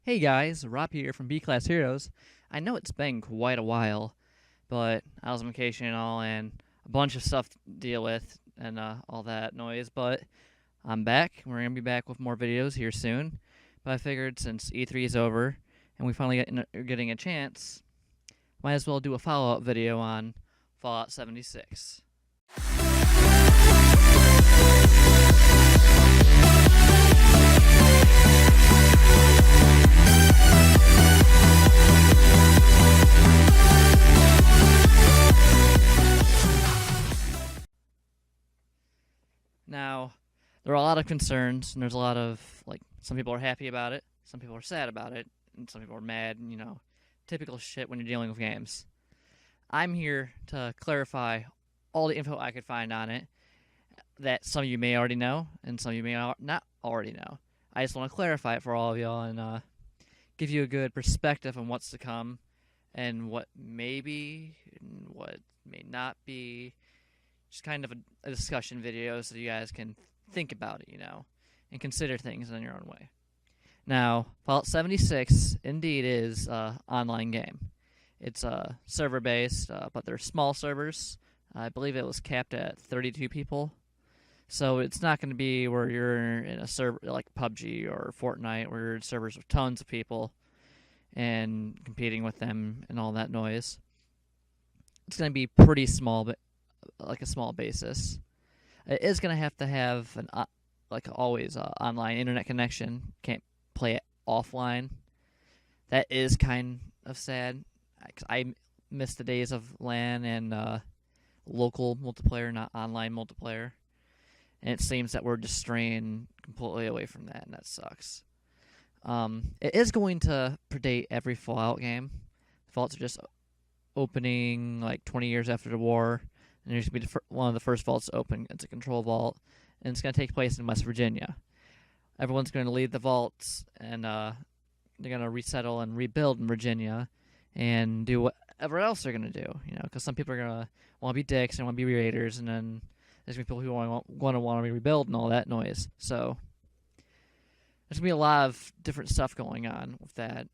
Hey guys, Rob here from B Class Heroes. I know it's been quite a while, but I was on vacation and all, and a bunch of stuff to deal with, and all that noise. But I'm back. We're gonna be back with more videos here soon. But I figured since E3 is over and we finally are getting a chance, might as well do a follow-up video on Fallout 76. Now, there are a lot of concerns, and there's a lot of, some people are happy about it, some people are sad about it, and some people are mad, and, typical shit when you're dealing with games. I'm here to clarify all the info I could find on it that some of you may already know, and some of you may not already know. I just want to clarify it for all of y'all and give you a good perspective on what's to come and what may be and what may not be. Just kind of a discussion video so you guys can think about it, and consider things in your own way. Now, Fallout 76 indeed is an online game. It's server-based, but they're small servers. I believe it was capped at 32 people. So it's not going to be where you're in a server like PUBG or Fortnite where you're in servers with tons of people and competing with them and all that noise. It's going to be pretty small, but like a small basis. It is going to have an like always online internet connection. Can't play it offline. That is kind of sad. I miss the days of LAN and local multiplayer, not online multiplayer. And it seems that we're just straying completely away from that, and that sucks. It is going to predate every Fallout game. Fallout's are just opening like 20 years after the war. And there's going to be one of the first vaults to open. It's a control vault, and it's going to take place in West Virginia. Everyone's going to leave the vaults, and they're going to resettle and rebuild in Virginia and do whatever else they're going to do, because some people are going to want to be dicks and want to be raiders, and then there's going to be people who want to rebuild and all that noise. So there's going to be a lot of different stuff going on with that.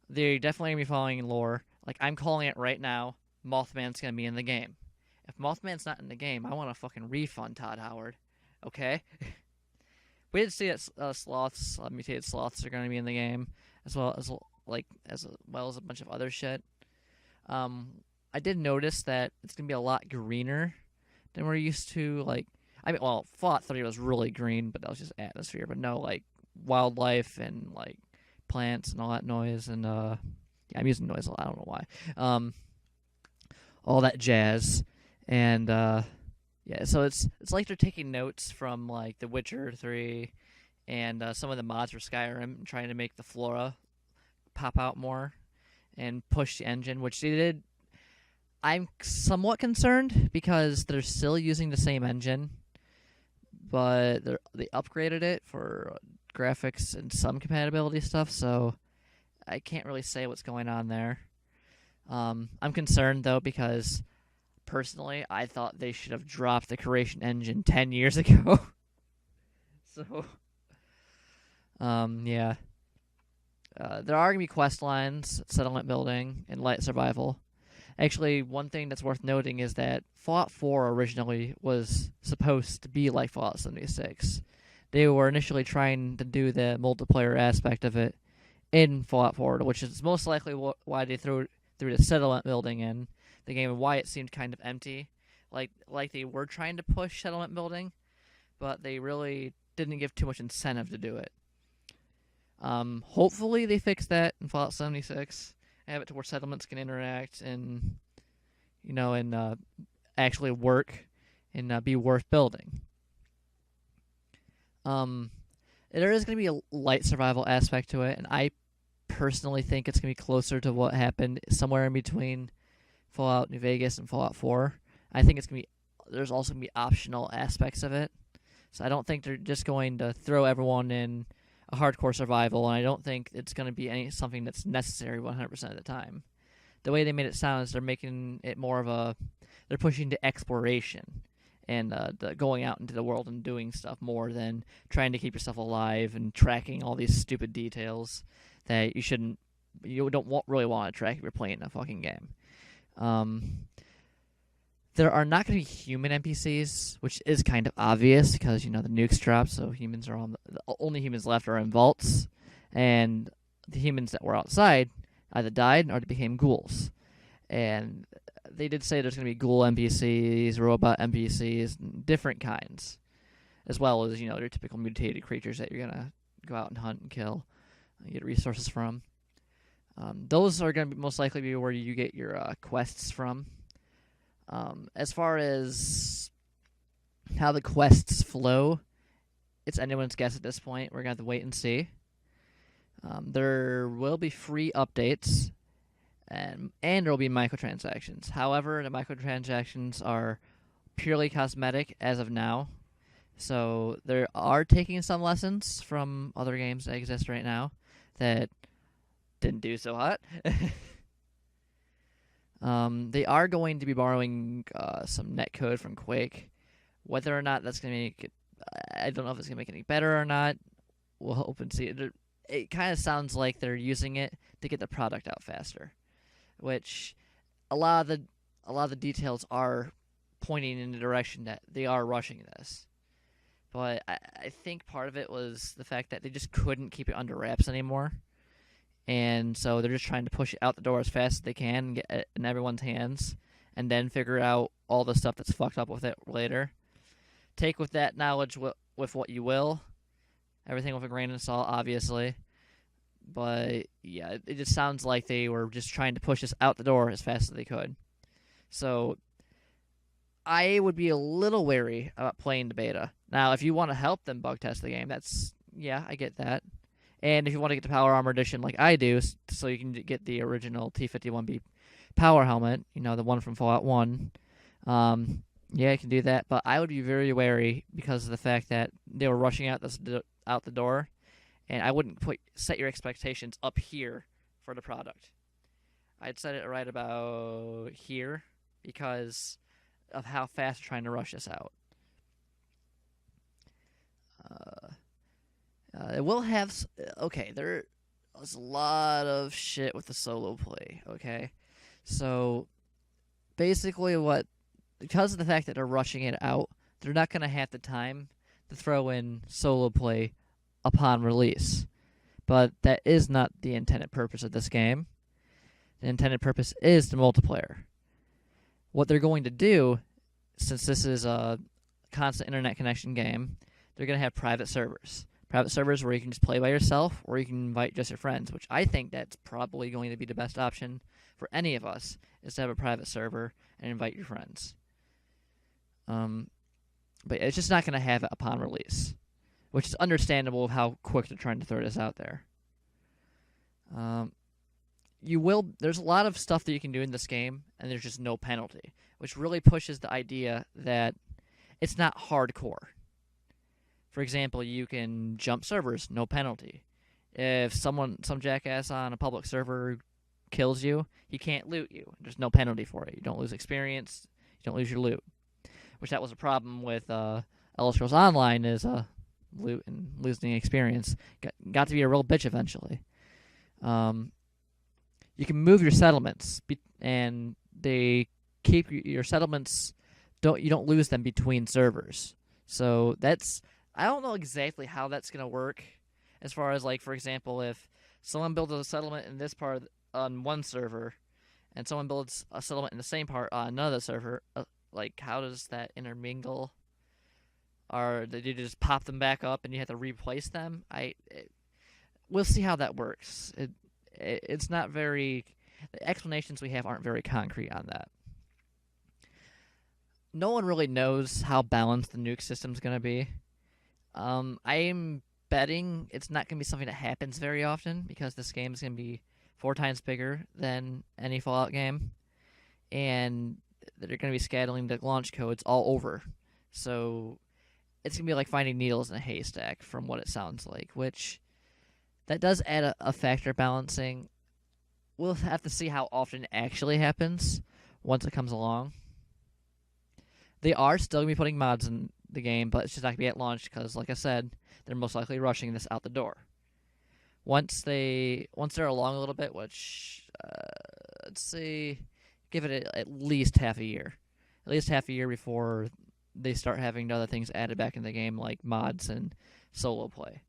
They're definitely going to be following lore. Like, I'm calling it right now, Mothman's going to be in the game. If Mothman's not in the game, I want a fucking refund, Todd Howard. Okay? We did see that sloths, mutated sloths, are going to be in the game, as well as a bunch of other shit. I did notice that it's going to be a lot greener than we're used to. Fallout 3 was really green, but that was just atmosphere. But no, wildlife and plants and all that noise. And I'm using noise a lot. I don't know why. All that jazz. And so it's like they're taking notes from The Witcher 3 and some of the mods for Skyrim, and trying to make the flora pop out more and push the engine, which they did. I'm somewhat concerned because they're still using the same engine, but they upgraded it for graphics and some compatibility stuff, so I can't really say what's going on there. I'm concerned though because personally, I thought they should have dropped the creation engine 10 years ago. So, yeah. There are going to be quest lines, settlement building, and light survival. Actually, one thing that's worth noting is that Fallout 4 originally was supposed to be like Fallout 76. They were initially trying to do the multiplayer aspect of it in Fallout 4, which is most likely why they threw the settlement building in the game and why it seemed kind of empty. Like they were trying to push settlement building, but they really didn't give too much incentive to do it. Hopefully they fix that in Fallout 76. Have it to where settlements can interact and, actually work and be worth building. There is going to be a light survival aspect to it, and I personally think it's going to be closer to what happened somewhere in between Fallout New Vegas and Fallout 4. I think there's also going to be optional aspects of it. So I don't think they're just going to throw everyone in a hardcore survival, and I don't think it's going to be something that's necessary 100% of the time. The way they made it sound is they're making it they're pushing to exploration and going out into the world and doing stuff more than trying to keep yourself alive and tracking all these stupid details that you don't really want to track if you're playing a fucking game. There are not going to be human NPCs, which is kind of obvious because the nukes dropped, so humans are the only humans left are in vaults, and the humans that were outside either died or they became ghouls. And they did say there's going to be ghoul NPCs, robot NPCs, different kinds, as well as your typical mutated creatures that you're going to go out and hunt and kill, and get resources from. Those are going to most likely be where you get your quests from. As far as how the quests flow, it's anyone's guess at this point. We're going to have to wait and see. There will be free updates, and there will be microtransactions. However, the microtransactions are purely cosmetic as of now. So they are taking some lessons from other games that exist right now that didn't do so hot. They are going to be borrowing some netcode from Quake. Whether or not that's going to make it, I don't know if it's going to make it any better or not. We'll hope and see. It kind of sounds like they're using it to get the product out faster, which a lot of the details are pointing in the direction that they are rushing this. But I think part of it was the fact that they just couldn't keep it under wraps anymore. And so they're just trying to push it out the door as fast as they can and get it in everyone's hands, and then figure out all the stuff that's fucked up with it later. Take with that knowledge with what you will. Everything with a grain of salt, obviously. But, yeah, it just sounds like they were just trying to push this out the door as fast as they could. So I would be a little wary about playing the beta. Now, if you want to help them bug test the game, I get that. And if you want to get the Power Armor Edition like I do, so you can get the original T-51B power helmet, the one from Fallout 1, you can do that. But I would be very wary because of the fact that they were rushing out the door, and I wouldn't set your expectations up here for the product. I'd set it right about here because of how fast they're trying to rush this out. It will have... Okay, there's a lot of shit with the solo play, okay? So, basically because of the fact that they're rushing it out, they're not going to have the time to throw in solo play upon release. But that is not the intended purpose of this game. The intended purpose is the multiplayer. What they're going to do, since this is a constant internet connection game, they're going to have private servers. Private servers where you can just play by yourself, or you can invite just your friends, which I think that's probably going to be the best option for any of us, is to have a private server and invite your friends. But it's just not going to have it upon release, which is understandable of how quick they're trying to throw this out there. There's a lot of stuff that you can do in this game, and there's just no penalty, which really pushes the idea that it's not hardcore. For example, you can jump servers, no penalty. If some jackass on a public server kills you, he can't loot you. There's no penalty for it. You don't lose experience. You don't lose your loot. Which that was a problem with Elder Scrolls Online, is loot and losing experience. Got to be a real bitch eventually. You can move your settlements, and they keep your settlements. You don't lose them between servers. So I don't know exactly how that's going to work as far as, for example, if someone builds a settlement in this part on one server and someone builds a settlement in the same part on another server, how does that intermingle? Or did you just pop them back up and you have to replace them? We'll see how that works. It's not very... The explanations we have aren't very concrete on that. No one really knows how balanced the nuke system's going to be. I'm betting it's not going to be something that happens very often because this game is going to be 4 times bigger than any Fallout game, and they're going to be scattering the launch codes all over. So it's going to be like finding needles in a haystack from what it sounds like, which that does add a factor balancing. We'll have to see how often it actually happens once it comes along. They are still going to be putting mods in the game, but it's just not going to be at launch because, like I said, they're most likely rushing this out the door. Once they're along a little bit, which let's say give it at least half a year, before they start having other things added back in the game like mods and solo play.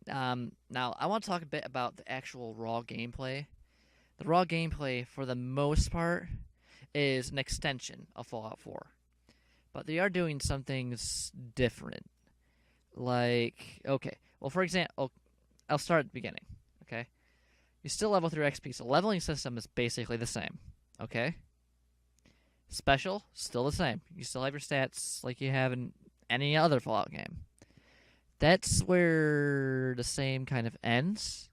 Now I want to talk a bit about the actual raw gameplay. The raw gameplay, for the most part, is an extension of Fallout 4, but they are doing some things different. Like, okay, well, for example, I'll start at the beginning. Okay, you still level through XP, so leveling system is basically the same. Okay, special still the same. You still have your stats like you have in any other Fallout game. That's where the same kind of ends,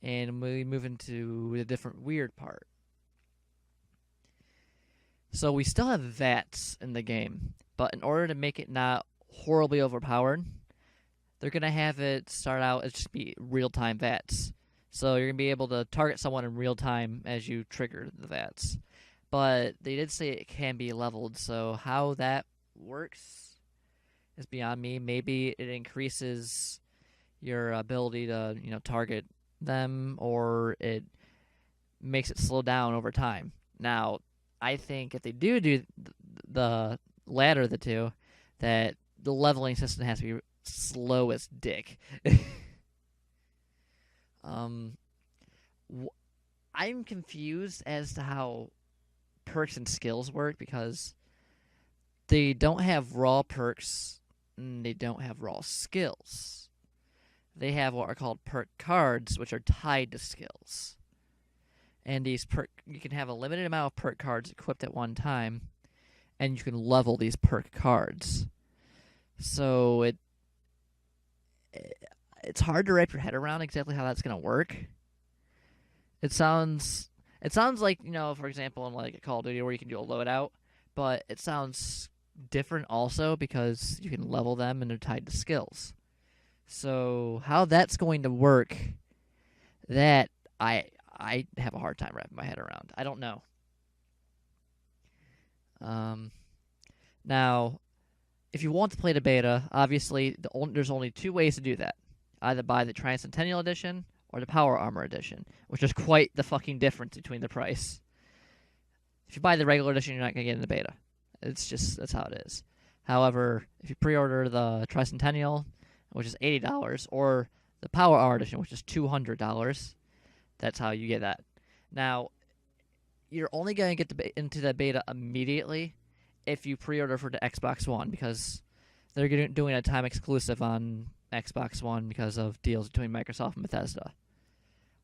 and we move into the different weird part. So we still have VATs in the game, but in order to make it not horribly overpowered, they're going to have it start out as just be real-time VATs. So you're going to be able to target someone in real time as you trigger the VATs. But they did say it can be leveled, so how that works is beyond me. Maybe it increases your ability to, target them, or it makes it slow down over time. Now, I think if they do the latter of the two, that the leveling system has to be slow as dick. I'm confused as to how perks and skills work, because they don't have raw perks and they don't have raw skills. They have what are called perk cards, which are tied to skills. And you can have a limited amount of perk cards equipped at one time, and you can level these perk cards. So it's hard to wrap your head around exactly how that's gonna work. It sounds like, for example, in like a Call of Duty where you can do a loadout, but it sounds different also because you can level them and they're tied to skills. So how that's going to work, that I have a hard time wrapping my head around. I don't know. Now, if you want to play the beta, obviously there's only two ways to do that: either buy the Tricentennial Edition or the Power Armor Edition, which is quite the fucking difference between the price. If you buy the regular edition, you're not going to get in the beta. That's how it is. However, if you pre-order the Tricentennial, which is $80, or the Power Armor Edition, which is $200, that's how you get that. Now, you're only going to get into the beta immediately if you pre-order for the Xbox One, because they're doing a time exclusive on Xbox One because of deals between Microsoft and Bethesda.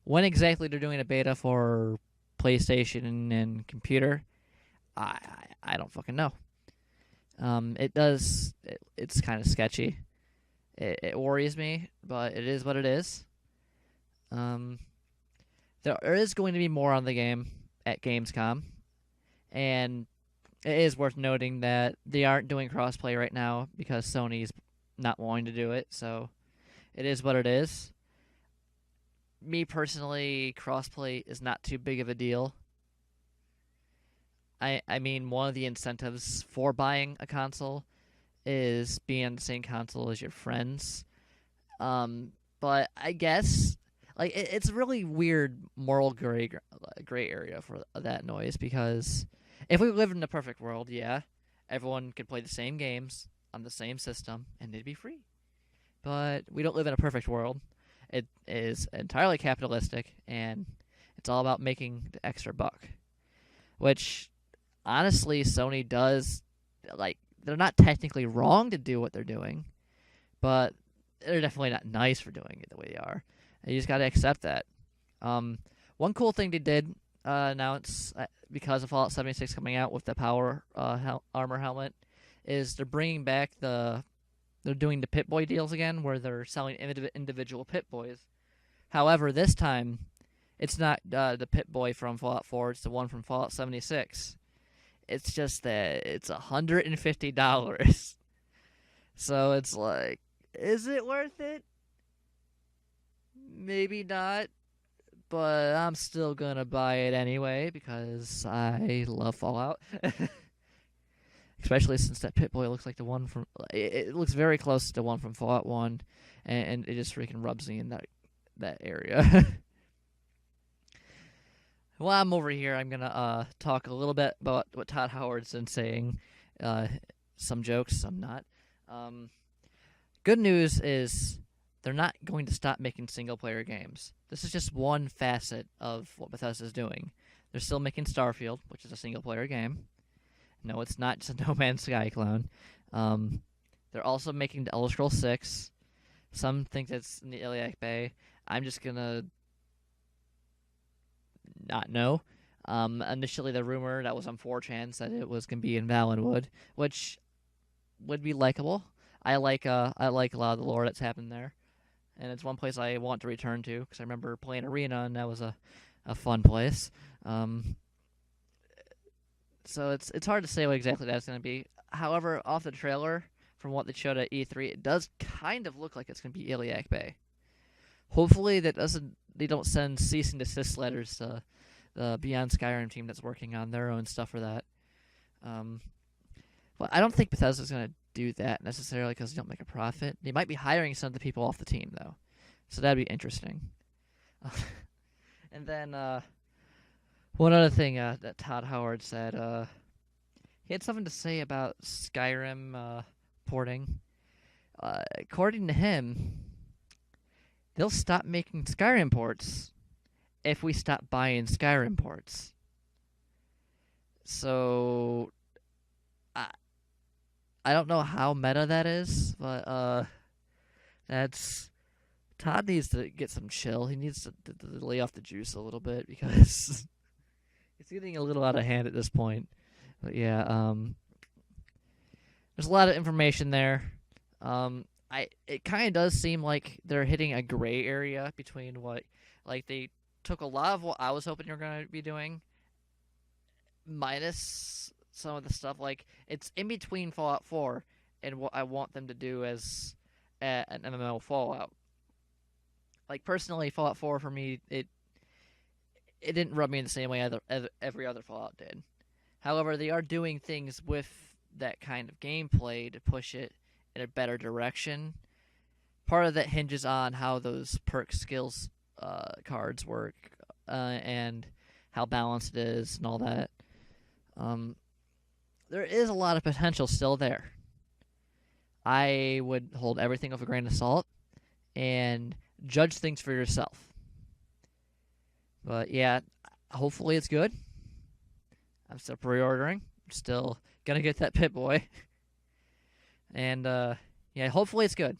When exactly they're doing a beta for PlayStation and computer, I don't fucking know. It's kind of sketchy. It worries me, but it is what it is. There is going to be more on the game at Gamescomm, and it is worth noting that they aren't doing crossplay right now because Sony's not wanting to do it, so it is what it is. Me personally, crossplay is not too big of a deal. I mean, one of the incentives for buying a console is being on the same console as your friends. But I guess it's a really weird moral gray area for that noise, because if we lived in a perfect world, yeah, everyone could play the same games on the same system and they'd be free. But we don't live in a perfect world. It is entirely capitalistic, and it's all about making the extra buck. Which, honestly, Sony does, they're not technically wrong to do what they're doing, but they're definitely not nice for doing it the way they are. And you just got to accept that. One cool thing they did announce, because of Fallout 76 coming out with the Power Armor helmet, is they're bringing back they're doing the Pip-Boy deals again, where they're selling individual Pip-Boys. However, this time, it's not the Pip-Boy from Fallout 4, it's the one from Fallout 76. It's just that it's $150. So it's like, is it worth it? Maybe not, but I'm still gonna buy it anyway because I love Fallout. Especially since that Pip-Boy looks like the one from... It looks very close to the one from Fallout 1, and it just freaking rubs me in that that area. While I'm over here, I'm gonna talk a little bit about what Todd Howard's been saying. Some jokes, some not. Good news is they're not going to stop making single-player games. This is just one facet of what Bethesda's doing. They're still making Starfield, which is a single-player game. No, it's not just a No Man's Sky clone. They're also making the Elder Scrolls 6. Some think that's in the Iliac Bay. I'm just gonna not know. Initially, the rumor that was on 4chan said it was gonna be in Valenwood, which would be likable. I like a lot of the lore that's happened there, and it's one place I want to return to because I remember playing Arena and that was a fun place. So it's hard to say what exactly that's going to be. However, off the trailer, from what they showed at E3, it does kind of look like it's going to be Iliac Bay. Hopefully, they don't send cease and desist letters to the Beyond Skyrim team that's working on their own stuff for that. But I don't think Bethesda's going to do that necessarily because they don't make a profit. They might be hiring some of the people off the team, though. So that'd be interesting. And then one other thing that Todd Howard said, he had something to say about Skyrim porting. According to him, they'll stop making Skyrim ports if we stop buying Skyrim ports. So I don't know how meta that is, but that's Todd needs to get some chill. He needs to lay off the juice a little bit because it's getting a little out of hand at this point. But yeah, there's a lot of information there. It kind of does seem like they're hitting a gray area between what, like, they took a lot of what I was hoping they were going to be doing, minus some of the stuff. Like, it's in between Fallout 4 and what I want them to do as an MMO Fallout. Like, personally, Fallout 4 for me, it didn't rub me in the same way every other Fallout did. However, they are doing things with that kind of gameplay to push it in a better direction. Part of that hinges on how those perk skills cards work and how balanced it is and all that. There is a lot of potential still there. I would hold everything with a grain of salt and judge things for yourself. But yeah, hopefully it's good. I'm still pre-ordering. I'm still gonna get that Pip-Boy. And yeah, hopefully it's good.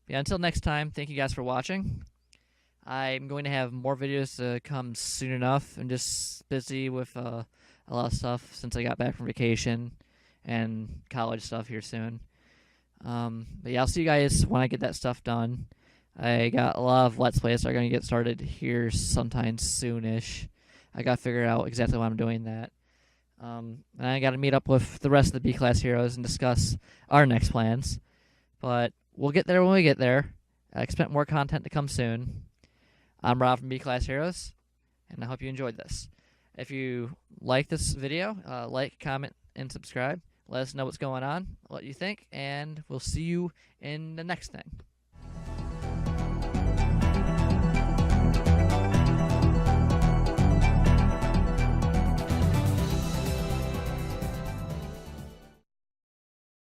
Yeah, until next time, thank you guys for watching. I'm going to have more videos to come soon enough. I'm just busy with a lot of stuff since I got back from vacation and college stuff here soon. But yeah, I'll see you guys when I get that stuff done. I got a lot of Let's Plays that are going to get started here sometime soonish. I got to figure out exactly why I'm doing that. And I got to meet up with the rest of the B-Class heroes and discuss our next plans. But we'll get there when we get there. I expect more content to come soon. I'm Rob from B-Class Heroes, and I hope you enjoyed this. If you like this video, like, comment, and subscribe. Let us know what's going on, what you think, and we'll see you in the next thing.